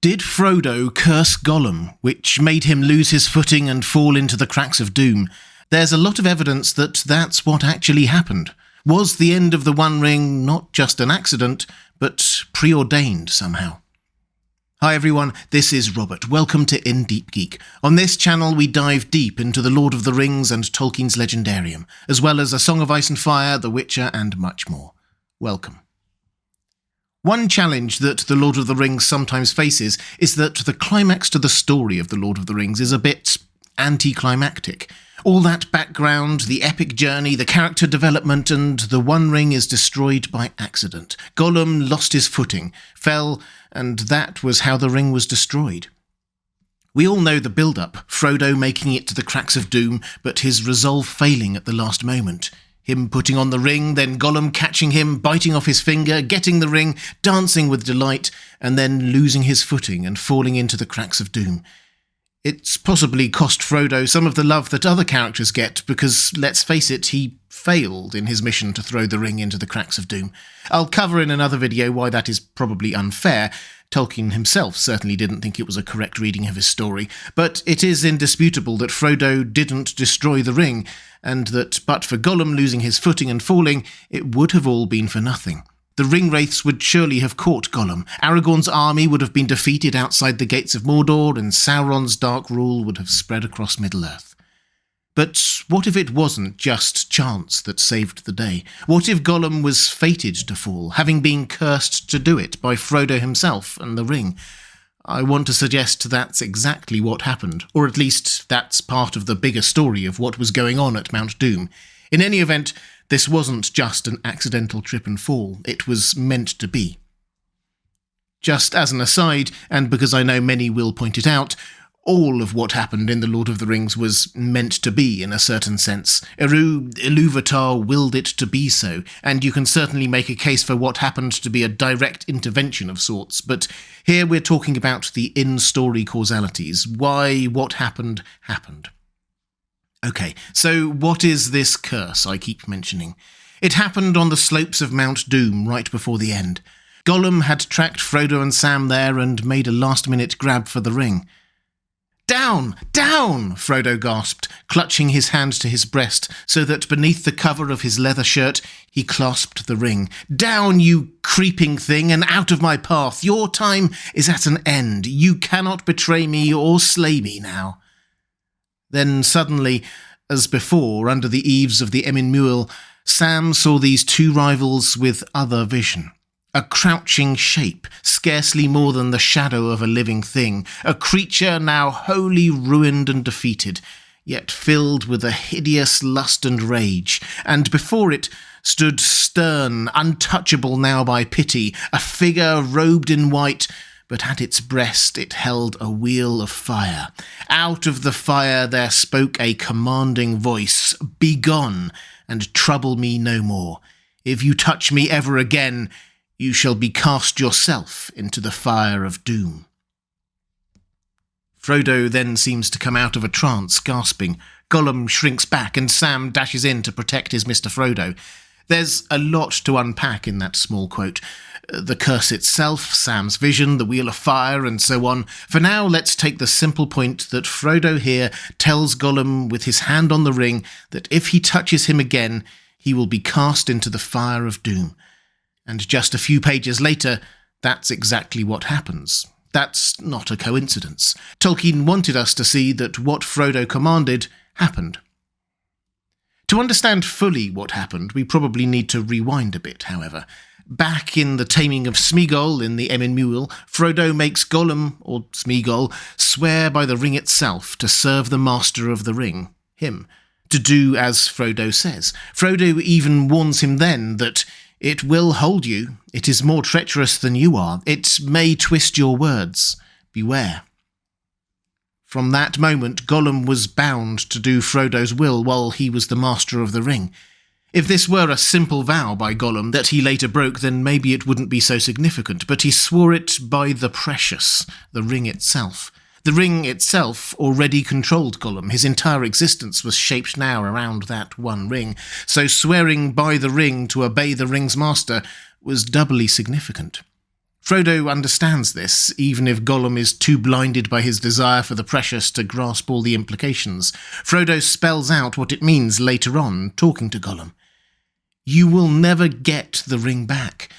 Did Frodo curse Gollum, which made him lose his footing and fall into the cracks of doom? There's a lot of evidence that that's what actually happened. Was the end of the One Ring not just an accident, but preordained somehow? Hi everyone, this is Robert. Welcome to In Deep Geek. On this channel we dive deep into the Lord of the Rings and Tolkien's Legendarium, as well as A Song of Ice and Fire, The Witcher, and much more. Welcome. One challenge that The Lord of the Rings sometimes faces is that the climax to the story of The Lord of the Rings is a bit anticlimactic. All that background, the epic journey, the character development, and the One Ring is destroyed by accident. Gollum lost his footing, fell, and that was how the ring was destroyed. We all know the build-up, Frodo making it to the cracks of doom, but his resolve failing at the last moment. Him putting on the ring, then Gollum catching him, biting off his finger, getting the ring, dancing with delight, and then losing his footing and falling into the cracks of doom. It's possibly cost Frodo some of the love that other characters get, because, let's face it, he failed in his mission to throw the ring into the cracks of doom. I'll cover in another video why that is probably unfair. Tolkien himself certainly didn't think it was a correct reading of his story, but it is indisputable that Frodo didn't destroy the ring, and that but for Gollum losing his footing and falling, it would have all been for nothing. The ring-wraiths would surely have caught Gollum, Aragorn's army would have been defeated outside the gates of Mordor, and Sauron's dark rule would have spread across Middle-earth. But what if it wasn't just chance that saved the day? What if Gollum was fated to fall, having been cursed to do it by Frodo himself and the ring? I want to suggest that's exactly what happened, or at least that's part of the bigger story of what was going on at Mount Doom. In any event, this wasn't just an accidental trip and fall, it was meant to be. Just as an aside, and because I know many will point it out, all of what happened in The Lord of the Rings was meant to be in a certain sense. Ilúvatar willed it to be so, and you can certainly make a case for what happened to be a direct intervention of sorts, but here we're talking about the in-story causalities, why what happened happened. Okay, so what is this curse I keep mentioning? It happened on the slopes of Mount Doom right before the end. Gollum had tracked Frodo and Sam there and made a last-minute grab for the ring. "Down! Down!" Frodo gasped, clutching his hand to his breast so that beneath the cover of his leather shirt he clasped the ring. "Down, you creeping thing, and out of my path! Your time is at an end. You cannot betray me or slay me now." Then suddenly, as before, under the eaves of the Emyn Muil, Sam saw these two rivals with other vision. A crouching shape, scarcely more than the shadow of a living thing, a creature now wholly ruined and defeated, yet filled with a hideous lust and rage, and before it stood stern, untouchable now by pity, a figure robed in white, but at its breast it held a wheel of fire. Out of the fire there spoke a commanding voice, "Begone, and trouble me no more. If you touch me ever again, you shall be cast yourself into the fire of doom." Frodo then seems to come out of a trance, gasping. Gollum shrinks back, and Sam dashes in to protect his Mr. Frodo. There's a lot to unpack in that small quote. The curse itself, Sam's vision, the wheel of fire, and so on. For now, let's take the simple point that Frodo here tells Gollum with his hand on the ring that if he touches him again, he will be cast into the fire of doom. And just a few pages later, that's exactly what happens. That's not a coincidence. Tolkien wanted us to see that what Frodo commanded happened. To understand fully what happened, we probably need to rewind a bit, however. Back in the taming of Smeagol in the Emyn Muil, Frodo makes Gollum, or Smeagol, swear by the ring itself to serve the master of the ring, him, to do as Frodo says. Frodo even warns him then that it will hold you, it is more treacherous than you are, it may twist your words, beware. From that moment, Gollum was bound to do Frodo's will while he was the master of the ring. If this were a simple vow by Gollum that he later broke, then maybe it wouldn't be so significant, but he swore it by the precious, the ring itself. The ring itself already controlled Gollum. His entire existence was shaped now around that one ring, so swearing by the ring to obey the ring's master was doubly significant. Frodo understands this, even if Gollum is too blinded by his desire for the precious to grasp all the implications. Frodo spells out what it means later on, talking to Gollum. You will never get the ring back,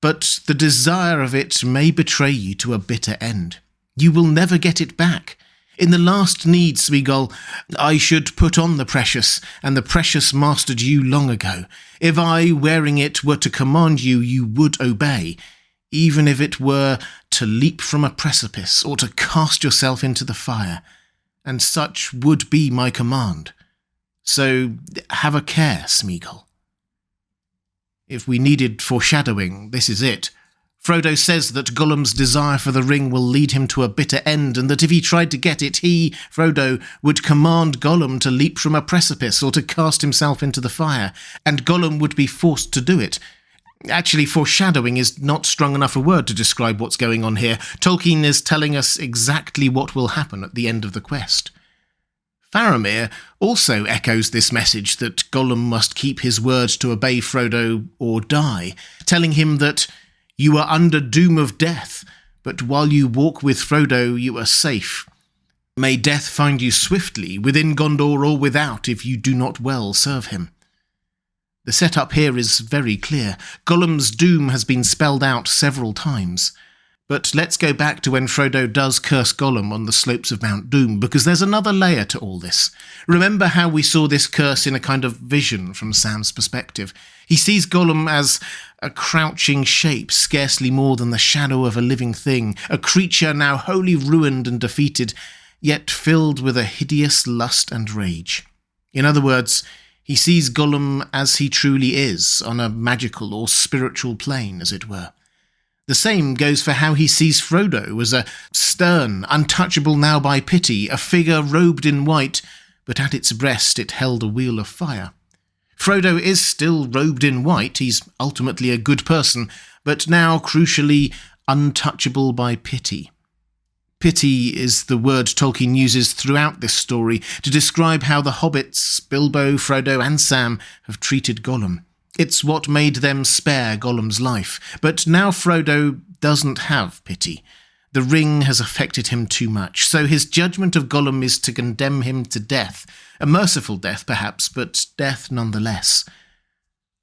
but the desire of it may betray you to a bitter end. You will never get it back. In the last need, Smeagol, I should put on the precious, and the precious mastered you long ago. If I, wearing it, were to command you, you would obey, even if it were to leap from a precipice or to cast yourself into the fire, and such would be my command. So have a care, Smeagol. If we needed foreshadowing, this is it. Frodo says that Gollum's desire for the ring will lead him to a bitter end, and that if he tried to get it, he, Frodo, would command Gollum to leap from a precipice or to cast himself into the fire, and Gollum would be forced to do it. Actually, foreshadowing is not strong enough a word to describe what's going on here. Tolkien is telling us exactly what will happen at the end of the quest. Faramir also echoes this message that Gollum must keep his word to obey Frodo or die, telling him that you are under doom of death, but while you walk with Frodo, you are safe. May death find you swiftly, within Gondor or without, if you do not well serve him. The setup here is very clear. Gollum's doom has been spelled out several times. But let's go back to when Frodo does curse Gollum on the slopes of Mount Doom, because there's another layer to all this. Remember how we saw this curse in a kind of vision from Sam's perspective. He sees Gollum as a crouching shape, scarcely more than the shadow of a living thing, a creature now wholly ruined and defeated, yet filled with a hideous lust and rage. In other words, he sees Gollum as he truly is, on a magical or spiritual plane, as it were. The same goes for how he sees Frodo as a stern, untouchable now by pity, a figure robed in white, but at its breast it held a wheel of fire. Frodo is still robed in white, he's ultimately a good person, but now, crucially, untouchable by pity. Pity is the word Tolkien uses throughout this story to describe how the hobbits, Bilbo, Frodo and Sam, have treated Gollum. It's what made them spare Gollum's life. But now Frodo doesn't have pity. The ring has affected him too much, so his judgment of Gollum is to condemn him to death. A merciful death, perhaps, but death nonetheless.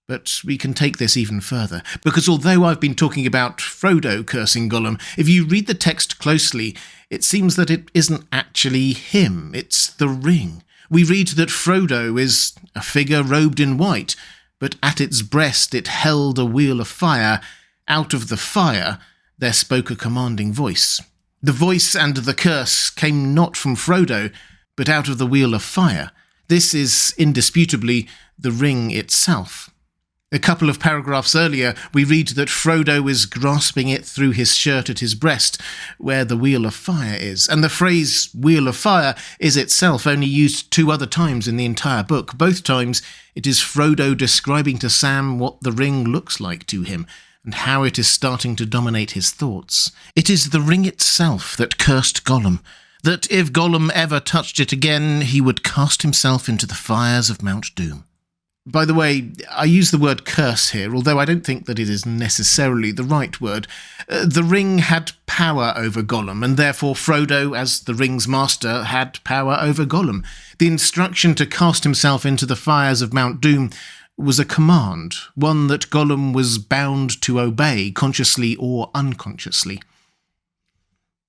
But we can take this even further, because although I've been talking about Frodo cursing Gollum, if you read the text closely, it seems that it isn't actually him, it's the ring. We read that Frodo is a figure robed in white, but at its breast it held a wheel of fire. Out of the fire there spoke a commanding voice. The voice and the curse came not from Frodo, but out of the wheel of fire. This is indisputably the ring itself. A couple of paragraphs earlier, we read that Frodo is grasping it through his shirt at his breast, where the wheel of fire is, and the phrase wheel of fire is itself only used 2 other times in the entire book. Both times it is Frodo describing to Sam what the ring looks like to him, and how it is starting to dominate his thoughts. It is the ring itself that cursed Gollum, that if Gollum ever touched it again, he would cast himself into the fires of Mount Doom. By the way, I use the word curse here, although I don't think that it is necessarily the right word. The ring had power over Gollum, and therefore Frodo, as the ring's master, had power over Gollum. The instruction to cast himself into the fires of Mount Doom was a command, one that Gollum was bound to obey, consciously or unconsciously.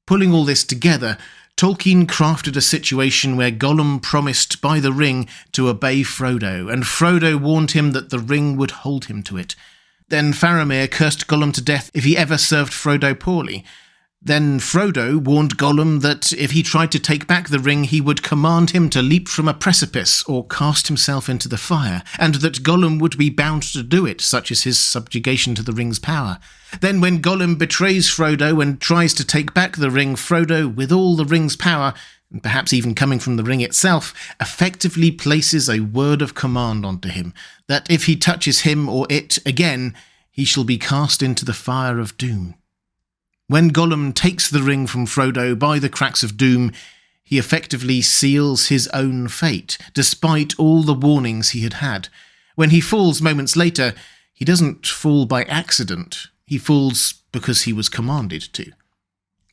Pulling all this together, Tolkien crafted a situation where Gollum promised by the ring to obey Frodo, and Frodo warned him that the ring would hold him to it. Then Faramir cursed Gollum to death if he ever served Frodo poorly. Then Frodo warned Gollum that if he tried to take back the ring, he would command him to leap from a precipice or cast himself into the fire, and that Gollum would be bound to do it, such as his subjugation to the ring's power. Then when Gollum betrays Frodo and tries to take back the ring, Frodo, with all the ring's power, and perhaps even coming from the ring itself, effectively places a word of command onto him, that if he touches him or it again, he shall be cast into the fire of doom. When Gollum takes the ring from Frodo by the cracks of doom, he effectively seals his own fate, despite all the warnings he had had. When he falls moments later, he doesn't fall by accident. He falls because he was commanded to.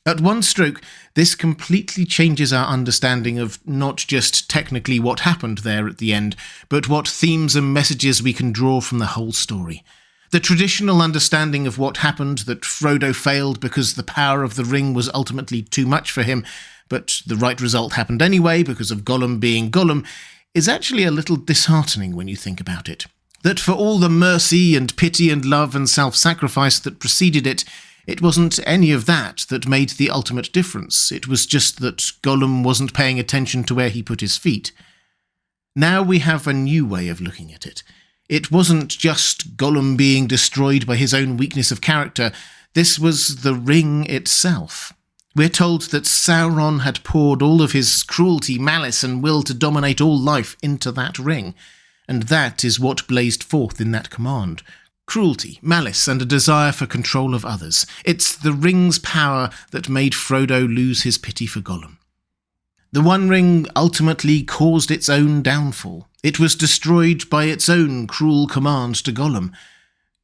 At one stroke, this completely changes our understanding of not just technically what happened there at the end, but what themes and messages we can draw from the whole story. The traditional understanding of what happened, that Frodo failed because the power of the ring was ultimately too much for him, but the right result happened anyway because of Gollum being Gollum, is actually a little disheartening when you think about it. That for all the mercy and pity and love and self-sacrifice that preceded it, it wasn't any of that that made the ultimate difference. It was just that Gollum wasn't paying attention to where he put his feet. Now we have a new way of looking at it. It wasn't just Gollum being destroyed by his own weakness of character. This was the ring itself. We're told that Sauron had poured all of his cruelty, malice, and will to dominate all life into that ring, and that is what blazed forth in that command. Cruelty, malice, and a desire for control of others. It's the ring's power that made Frodo lose his pity for Gollum. The One Ring ultimately caused its own downfall. It was destroyed by its own cruel command to Gollum.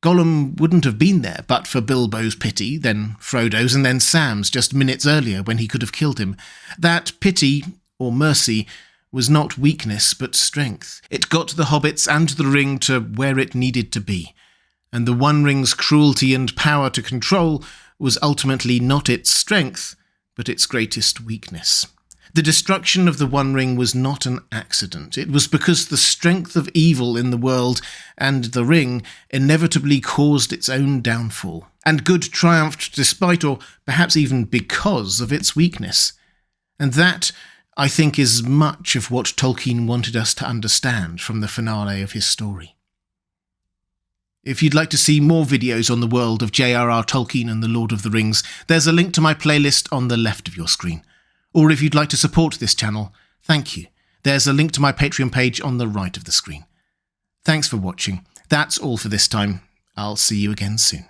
Gollum wouldn't have been there but for Bilbo's pity, then Frodo's, and then Sam's just minutes earlier when he could have killed him. That pity, or mercy, was not weakness but strength. It got the hobbits and the ring to where it needed to be. And the One Ring's cruelty and power to control was ultimately not its strength, but its greatest weakness. The destruction of the One Ring was not an accident. It was because the strength of evil in the world and the ring inevitably caused its own downfall, and good triumphed despite, or perhaps even because, of its weakness. And that, I think, is much of what Tolkien wanted us to understand from the finale of his story. If you'd like to see more videos on the world of J.R.R. Tolkien and the Lord of the Rings, there's a link to my playlist on the left of your screen. Or if you'd like to support this channel, thank you. There's a link to my Patreon page on the right of the screen. Thanks for watching. That's all for this time. I'll see you again soon.